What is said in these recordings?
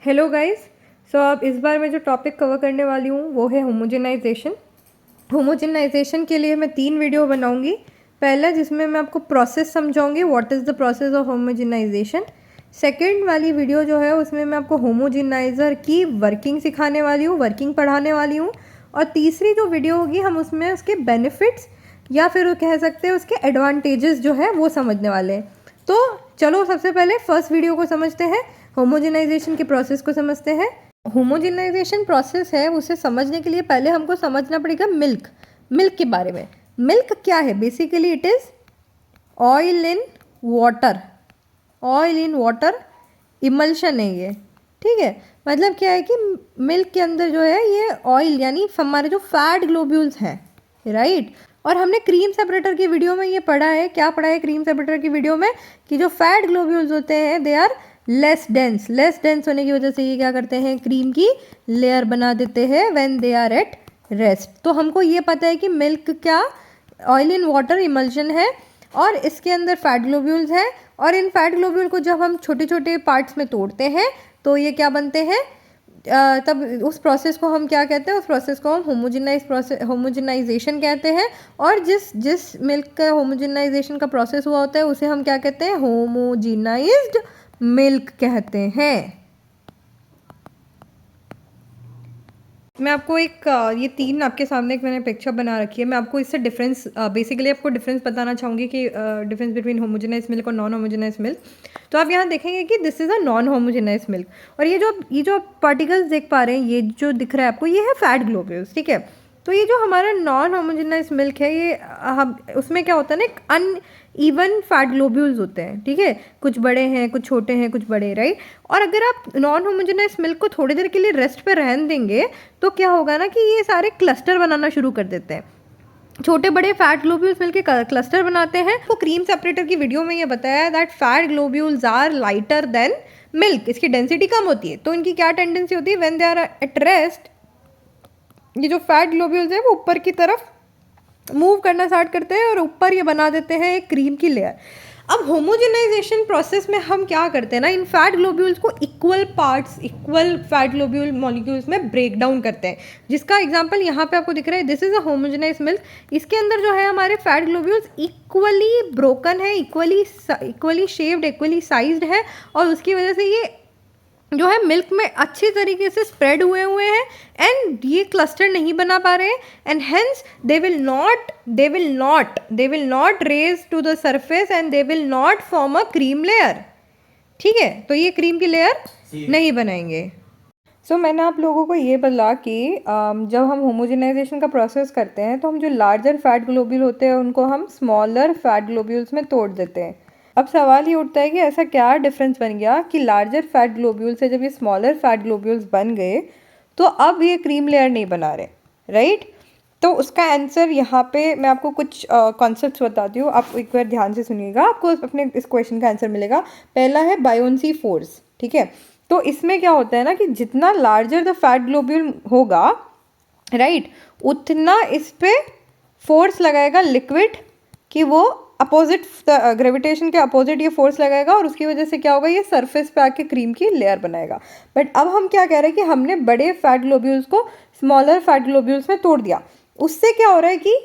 Hello guys. सो अब इस बार मैं जो टॉपिक कवर करने वाली हूँ वो है होमोजेनाइजेशन। होमोजेनाइजेशन के लिए मैं 3 वीडियो बनाऊँगी। पहला जिसमें मैं आपको प्रोसेस समझाऊँगी, what is the process of homogenisation. Second वाली वीडियो जो है उसमें मैं आपको होमोजेनाइज़र की वर्किंग सिखाने वाली हूँ, वर्किंग पढ़ाने वाली हूँ। और तीसरी जो वीडियो होगी हम उसमें उसके बेनिफिट्स या फिर कह सकते हैं उसके एडवांटेजेस जो है वो समझने वाले हैं। तो चलो सबसे पहले फर्स्ट वीडियो को समझते हैं, होमोजेनाइजेशन के प्रोसेस को समझते हैं। होमोजेनाइजेशन प्रोसेस है, उसे समझने के लिए पहले हमको समझना पड़ेगा मिल्क के बारे में। मिल्क क्या है? Basically it is oil in water. Oil in water emulsion है ये, ठीक है। मतलब क्या है कि मिल्क के अंदर जो है ये ऑयल यानी हमारे जो फैट ग्लोब्यूल्स हैं, राइट। और हमने क्रीम सेपरेटर की वीडियो में ये पढ़ा है, क्या पढ़ा है क्रीम सेपरेटर की वीडियो में, कि जो फैट ग्लोब्यूल्स होते हैं दे आर लेस डेंस होने की वजह से ये क्या करते हैं, क्रीम की लेयर बना देते हैं when they are at rest. तो हमको ये पता है कि मिल्क क्या ऑयल इन वाटर इमल्शन है और इसके अंदर फैट ग्लोब्यूल्स हैं। और इन फैट ग्लोब्यूल को जब हम छोटे छोटे पार्ट्स में तोड़ते हैं तो ये क्या बनते हैं, तब उस प्रोसेस को हम क्या कहते हैं, उस प्रोसेस को हम होमोजेनाइजेशन कहते हैं। और जिस जिस मिल्क का होमोजेनाइजेशन का प्रोसेस हुआ होता है उसे हम क्या कहते हैं, होमोजेनाइज्ड मिल्क कहते हैं। मैं आपको एक ये 3 आपके सामने एक मैंने पिक्चर बना रखी है। मैं आपको इससे डिफरेंस बेसिकली आपको डिफरेंस बताना चाहूँगी कि डिफरेंस बिटवीन होमोजेनाइज मिल्क और नॉन होमोजेनाइज मिल्क। तो आप यहाँ देखेंगे कि this is a non homogenise milk. और ये जो आप पार्टिकल्स देख पा रहे हैं, ये जो दिख रहा है आपको, ये है फैट ग्लोब्यूल्स, ठीक है। तो ये जो हमारा नॉन होमोजेनाइज मिल्क है, ये हम उसमें क्या होता है ना, एक अनइवन फैट ग्लोब्यूल्स होते हैं, ठीक है। कुछ बड़े हैं, कुछ छोटे हैं, कुछ बड़े, राइट। और अगर आप नॉन होमोजेनाइज मिल्क को थोड़ी देर के लिए रेस्ट पे रहने देंगे तो क्या होगा ना कि ये सारे क्लस्टर बनाना शुरू कर देते हैं, छोटे बड़े फैट ग्लोब्यूल्स मिलकर क्लस्टर बनाते हैं। तो क्रीम सेपरेटर की वीडियो में ये बताया that fat globules are lighter than milk, इसकी डेंसिटी कम होती है। तो इनकी क्या टेंडेंसी होती है, when they are at rest, ये जो फैट ग्लोब्यूल्स है वो ऊपर की तरफ मूव करना स्टार्ट करते हैं और ऊपर ये बना देते हैं एक क्रीम की लेयर। अब होमोजेनाइजेशन प्रोसेस में हम क्या करते हैं ना, इन फैट ग्लोब्यूल्स को equal parts, equal fat globule molecules में ब्रेक डाउन करते हैं, जिसका एग्जांपल यहाँ पे आपको दिख रहा है, this is a homogenise milk. इसके अंदर जो है हमारे फैट ग्लोब्यूल्स इक्वली ब्रोकन है, इक्वली शेप्ड, इक्वली साइज्ड है। और उसकी वजह से ये जो है मिल्क में अच्छी तरीके से स्प्रेड हुए हैं एंड ये क्लस्टर नहीं बना पा रहे हैं। And hence they will not raise to the surface and they will not form a cream layer, ठीक है। तो ये क्रीम की लेयर नहीं बनाएंगे। सो मैंने आप लोगों को ये बोला कि जब हम होमोजेनाइजेशन का प्रोसेस करते हैं तो हम जो लार्जर फैट ग्लोब्यूल होते हैं उनको हम स्मॉलर फैट ग्लोब्यूल्स में तोड़ देते हैं। अब सवाल ये उठता है कि ऐसा क्या डिफरेंस बन गया कि लार्जर फैट ग्लोब्यूल से जब ये स्मॉलर फैट ग्लोब्यूल्स बन गए तो अब ये क्रीम लेयर नहीं बना रहे, राइट। तो उसका आंसर यहाँ पे मैं आपको कुछ कॉन्सेप्ट्स बताती हूँ, आप एक बार ध्यान से सुनिएगा, आपको अपने इस क्वेश्चन का आंसर मिलेगा। पहला है बायोन्सी फोर्स, ठीक है। तो इसमें क्या होता है ना कि जितना लार्जर द फैट ग्लोब्यूल होगा, राइट, उतना इस पे फोर्स लगाएगा लिक्विड कि वो अपोजिट ग्रेविटेशन के अपोजिट ये फोर्स लगाएगा और उसकी वजह से क्या होगा, ये सरफेस पे आके क्रीम की लेयर बनाएगा। बट अब हम क्या कह रहे हैं कि हमने बड़े फैट ग्लोब्यूल्स को स्मॉलर फैट ग्लोब्यूल्स में तोड़ दिया। उससे क्या हो रहा है कि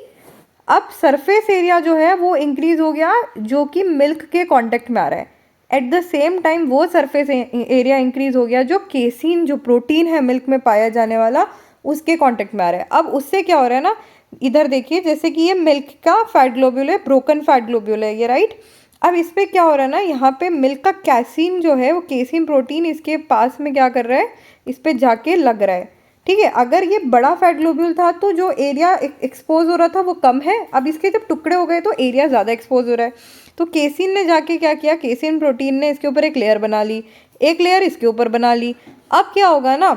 अब सरफेस एरिया जो है वो इंक्रीज हो गया जो कि मिल्क के कांटेक्ट में आ रहा है। एट द सेम टाइम वो सरफेस एरिया इंक्रीज हो गया जो केसीन, जो प्रोटीन है मिल्क में पाया जाने वाला, उसके कांटेक्ट में आ रहा है। अब उससे क्या हो रहा है ना, इधर देखिए, जैसे कि ये मिल्क का फैट ग्लोब्यूल है, ब्रोकन फैट ग्लोब्यूल है ये, राइट। अब इस पर क्या हो रहा है ना, यहाँ पे मिल्क का कैसीन जो है वो केसीन प्रोटीन इसके पास में क्या कर रहा है, इस पर जाके लग रहा है, ठीक है। अगर ये बड़ा फैट ग्लोब्यूल था तो जो एरिया एक्सपोज हो रहा था वो कम है, अब इसके जब टुकड़े हो गए तो एरिया ज़्यादा एक्सपोज हो रहा है। तो केसीन ने जाके क्या किया, केसीन प्रोटीन ने इसके ऊपर एक लेयर बना ली, एक लेयर इसके ऊपर बना ली। अब क्या होगा ना,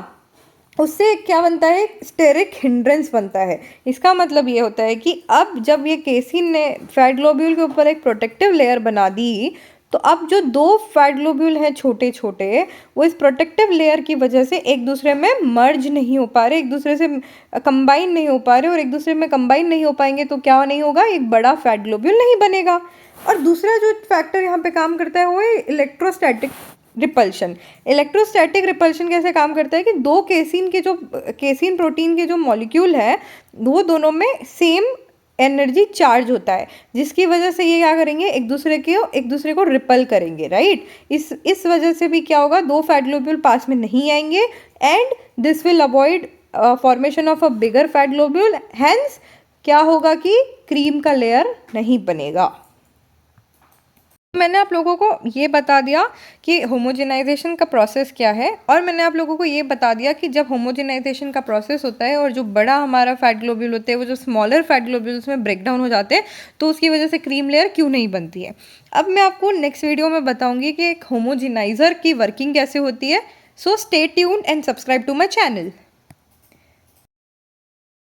उससे क्या बनता है, स्टेरिक हिंड्रेंस बनता है। इसका मतलब ये होता है कि अब जब ये केसीन ने फैट ग्लोब्यूल के ऊपर एक प्रोटेक्टिव लेयर बना दी तो अब जो 2 फैट ग्लोब्यूल हैं छोटे छोटे, वो इस प्रोटेक्टिव लेयर की वजह से एक दूसरे में मर्ज नहीं हो पा रहे, एक दूसरे से कंबाइन नहीं हो पा रहे, और एक दूसरे में कंबाइन नहीं हो पाएंगे तो क्या नहीं होगा, एक बड़ा फैट ग्लोब्यूल नहीं बनेगा। और दूसरा जो फैक्टर यहाँ पे काम करता है वो है इलेक्ट्रोस्टैटिक रिपल्शन। इलेक्ट्रोस्टैटिक रिपल्शन कैसे काम करता है कि दो केसिन प्रोटीन के जो मॉलिक्यूल है वो दोनों में सेम एनर्जी चार्ज होता है, जिसकी वजह से ये क्या करेंगे, एक दूसरे को रिपल करेंगे, राइट। इस वजह से भी क्या होगा, दो फैट ग्लोब्यूल पास में नहीं आएंगे and this will avoid formation of a bigger fat globule, hence क्या होगा कि क्रीम का लेयर नहीं बनेगा। मैंने आप लोगों को ये बता दिया कि होमोजेनाइजेशन का प्रोसेस क्या है, और मैंने आप लोगों को ये बता दिया कि जब होमोजेनाइजेशन का प्रोसेस होता है और जो बड़ा हमारा फैट ग्लोब्यूल होते हैं वो जो स्मॉलर फैट ग्लोब्यूल्स में ब्रेक डाउन हो जाते हैं तो उसकी वजह से क्रीम लेयर क्यों नहीं बनती है। अब मैं आपको नेक्स्ट वीडियो में बताऊँगी कि एक होमोजेनाइज़र की वर्किंग कैसे होती है। So stay tuned and subscribe to my channel.